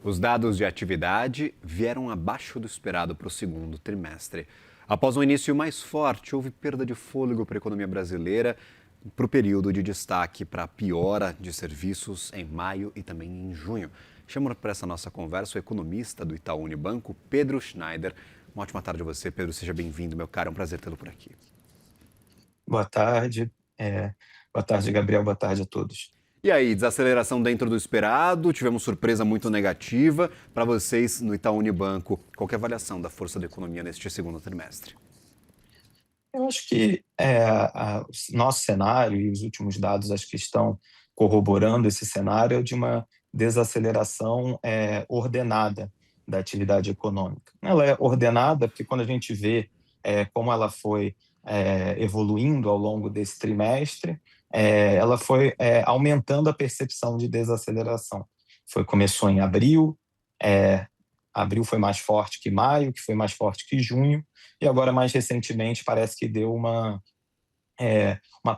Os dados de atividade vieram abaixo do esperado para o segundo trimestre. Após um início mais forte, houve perda de fôlego para a economia brasileira para o período de destaque para a piora de serviços em maio e também em junho. Chamo para essa nossa conversa o economista do Itaú Unibanco, Pedro Schneider. Uma ótima tarde a você, Pedro. Seja bem-vindo, meu caro. É um prazer tê-lo por aqui. Boa tarde. Boa tarde, Gabriel. Boa tarde a todos. E aí, desaceleração dentro do esperado, tivemos surpresa muito negativa. Para vocês no Itaú Unibanco, qual que é a avaliação da força da economia neste segundo trimestre? Eu acho que o nosso cenário e os últimos dados acho que estão corroborando esse cenário de uma desaceleração ordenada da atividade econômica. Ela é ordenada porque quando a gente vê como ela foi evoluindo ao longo desse trimestre, ela foi aumentando a percepção de desaceleração. Começou em abril, abril foi mais forte que maio, que foi mais forte que junho, e agora, mais recentemente, parece que deu uma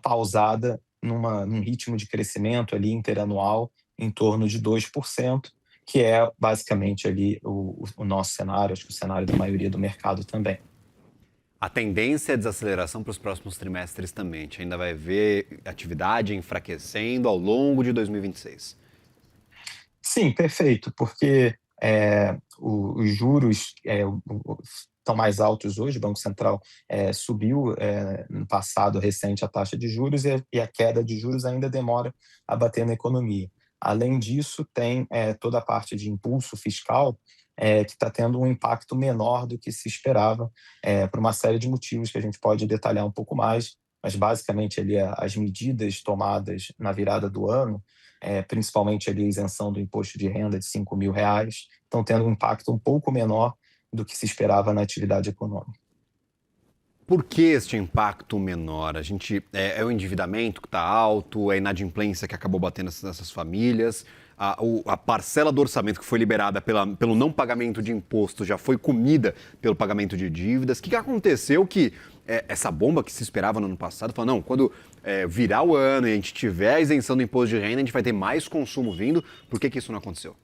pausada num ritmo de crescimento ali interanual em torno de 2%, que é basicamente ali o nosso cenário, acho que o cenário da maioria do mercado também. A tendência é desaceleração para os próximos trimestres também. A gente ainda vai ver atividade enfraquecendo ao longo de 2026. Sim, perfeito, porque os juros estão mais altos hoje, o Banco Central subiu no passado recente a taxa de juros e a queda de juros ainda demora a bater na economia. Além disso, tem toda a parte de impulso fiscal que está tendo um impacto menor do que se esperava, por uma série de motivos que a gente pode detalhar um pouco mais, mas basicamente ali as medidas tomadas na virada do ano, principalmente ali a isenção do imposto de renda de R$ 5.000, estão tendo um impacto um pouco menor do que se esperava na atividade econômica. Por que este impacto menor? A gente é o endividamento que está alto, é a inadimplência que acabou batendo nessas famílias, a parcela do orçamento que foi liberada pelo não pagamento de imposto já foi comida pelo pagamento de dívidas. O que aconteceu que essa bomba que se esperava no ano passado, falou, não, quando virar o ano e a gente tiver a isenção do imposto de renda, a gente vai ter mais consumo vindo. Por que isso não aconteceu?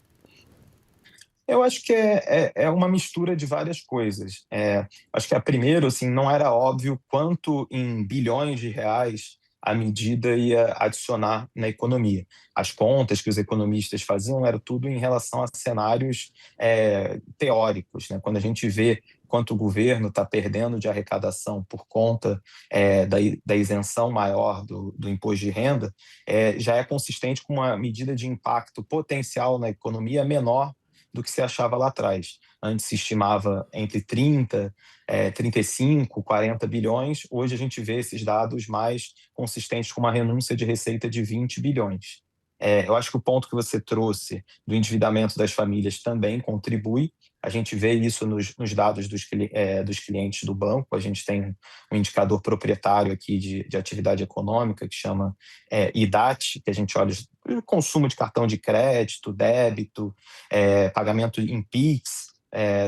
Eu acho que é uma mistura de várias coisas. Acho que a primeiro, assim, não era óbvio quanto em bilhões de reais a medida ia adicionar na economia. As contas que os economistas faziam era tudo em relação a cenários teóricos, né? Quando a gente vê quanto o governo está perdendo de arrecadação por conta da isenção maior do imposto de renda, já é consistente com uma medida de impacto potencial na economia menor do que se achava lá atrás. Antes se estimava entre 30, 35, 40 bilhões. Hoje a gente vê esses dados mais consistentes com uma renúncia de receita de 20 bilhões. Eu acho que o ponto que você trouxe do endividamento das famílias também contribui. A gente vê isso nos dados dos clientes do banco. A gente tem um indicador proprietário aqui de atividade econômica que chama IDAT, que a gente olha o consumo de cartão de crédito, débito, pagamento em PIX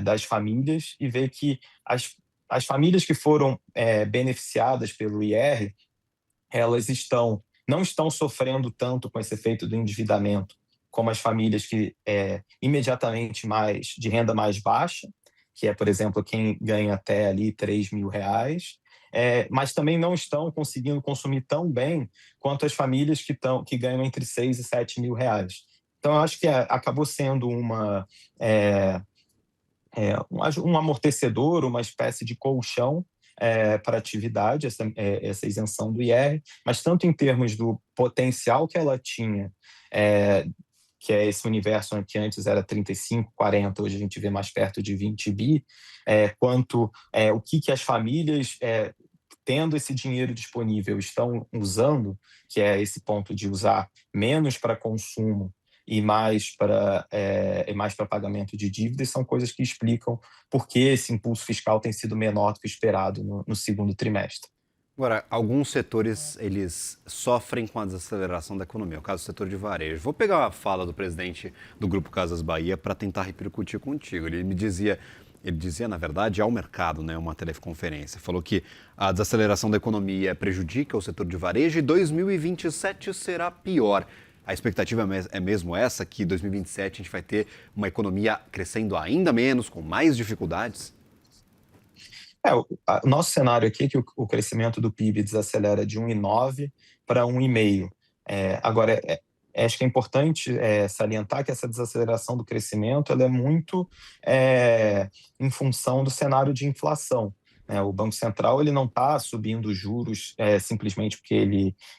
das famílias e vê que as famílias que foram beneficiadas pelo IR, elas não estão sofrendo tanto com esse efeito do endividamento como as famílias que imediatamente de renda mais baixa, que é, por exemplo, quem ganha até ali R$ 3.000, mas também não estão conseguindo consumir tão bem quanto as famílias que ganham entre R$ 6 e R$ 7.000. Então, eu acho que acabou sendo um amortecedor, uma espécie de colchão para a atividade, essa isenção do IR, mas tanto em termos do potencial que ela tinha, que é esse universo que antes era 35, 40, hoje a gente vê mais perto de 20 bi, quanto o que as famílias, tendo esse dinheiro disponível, estão usando, que é esse ponto de usar menos para consumo e mais para pagamento de dívidas, são coisas que explicam por que esse impulso fiscal tem sido menor do que o esperado no segundo trimestre. Agora, alguns setores, eles sofrem com a desaceleração da economia, o caso do setor de varejo. Vou pegar a fala do presidente do Grupo Casas Bahia para tentar repercutir contigo. Ele dizia, na verdade, ao mercado, né, uma teleconferência, falou que a desaceleração da economia prejudica o setor de varejo e 2027 será pior. A expectativa é mesmo essa, que em 2027 a gente vai ter uma economia crescendo ainda menos, com mais dificuldades? O nosso cenário aqui é que o crescimento do PIB desacelera de 1,9 para 1,5. Agora, acho que é importante salientar que essa desaceleração do crescimento ela é muito em função do cenário de inflação, né? O Banco Central ele não está subindo os juros simplesmente porque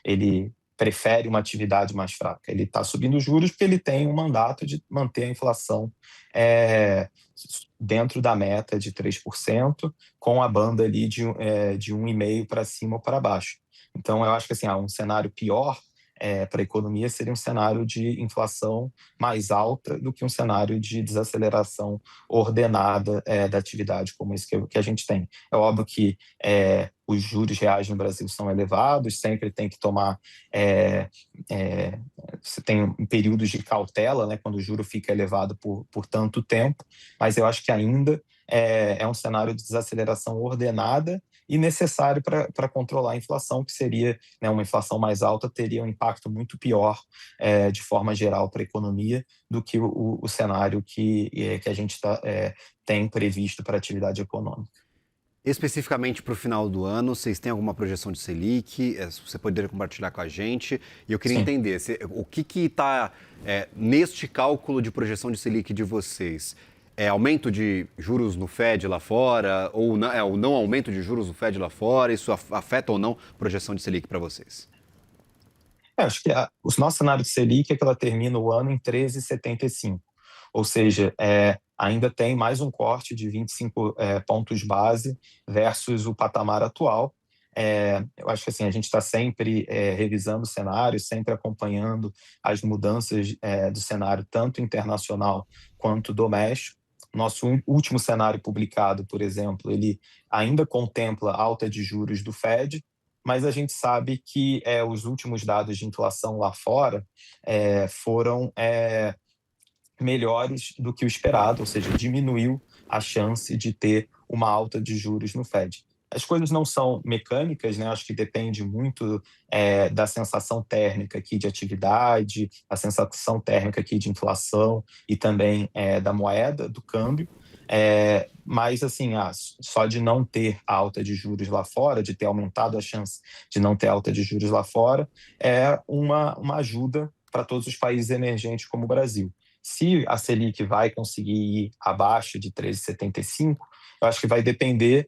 ele prefere uma atividade mais fraca. Ele está subindo os juros porque ele tem um mandato de manter a inflação é, dentro da meta de 3%, com a banda ali de 1,5 para cima ou para baixo. Então, eu acho que assim, um cenário pior para a economia seria um cenário de inflação mais alta do que um cenário de desaceleração ordenada da atividade, como esse que a gente tem. É óbvio que os juros reais no Brasil são elevados, sempre tem que tomar. Você tem períodos de cautela, né, quando o juro fica elevado por tanto tempo, mas eu acho que ainda é um cenário de desaceleração ordenada e necessário para controlar a inflação, que seria, né, uma inflação mais alta, teria um impacto muito pior, de forma geral, para a economia, do que o cenário que a gente tem previsto para a atividade econômica. Especificamente para o final do ano, vocês têm alguma projeção de Selic? Você poderia compartilhar com a gente? E eu queria Sim. entender, o que está neste cálculo de projeção de Selic de vocês? É aumento de juros no Fed lá fora? Ou o não aumento de juros no Fed lá fora? Isso afeta ou não a projeção de Selic para vocês? Acho que o nosso cenário de Selic é que ela termina o ano em 13,75. Ou seja, ainda tem mais um corte de 25 pontos base versus o patamar atual. Eu acho que assim, a gente está sempre revisando o cenário, sempre acompanhando as mudanças do cenário, tanto internacional quanto doméstico. Nosso último cenário publicado, por exemplo, ele ainda contempla alta de juros do Fed, mas a gente sabe que os últimos dados de inflação lá fora foram melhores do que o esperado, ou seja, diminuiu a chance de ter uma alta de juros no Fed. As coisas não são mecânicas, né? Acho que depende muito da sensação térmica aqui de atividade, a sensação térmica aqui de inflação e também da moeda, do câmbio. Mas, assim, só de não ter alta de juros lá fora, de ter aumentado a chance de não ter alta de juros lá fora, é uma ajuda para todos os países emergentes como o Brasil. Se a Selic vai conseguir ir abaixo de 13,75, eu acho que vai depender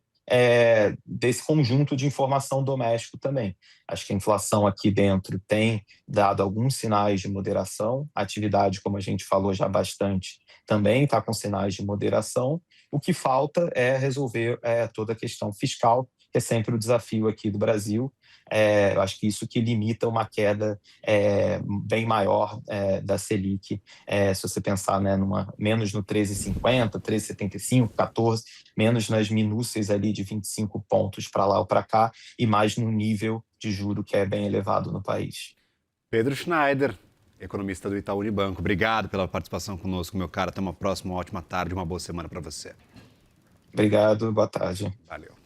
desse conjunto de informação doméstico também. Acho que a inflação aqui dentro tem dado alguns sinais de moderação, a atividade, como a gente falou já bastante, também está com sinais de moderação. O que falta é resolver toda a questão fiscal, que é sempre o desafio aqui do Brasil. Eu acho que isso que limita uma queda bem maior da Selic, se você pensar, né, menos no 13,50, 13,75, 14, menos nas minúcias ali de 25 pontos para lá ou para cá, e mais no nível de juro que é bem elevado no país. Pedro Schneider, economista do Itaú Unibanco. Obrigado pela participação conosco, meu cara. Até uma próxima, uma ótima tarde, uma boa semana para você. Obrigado, boa tarde. Valeu.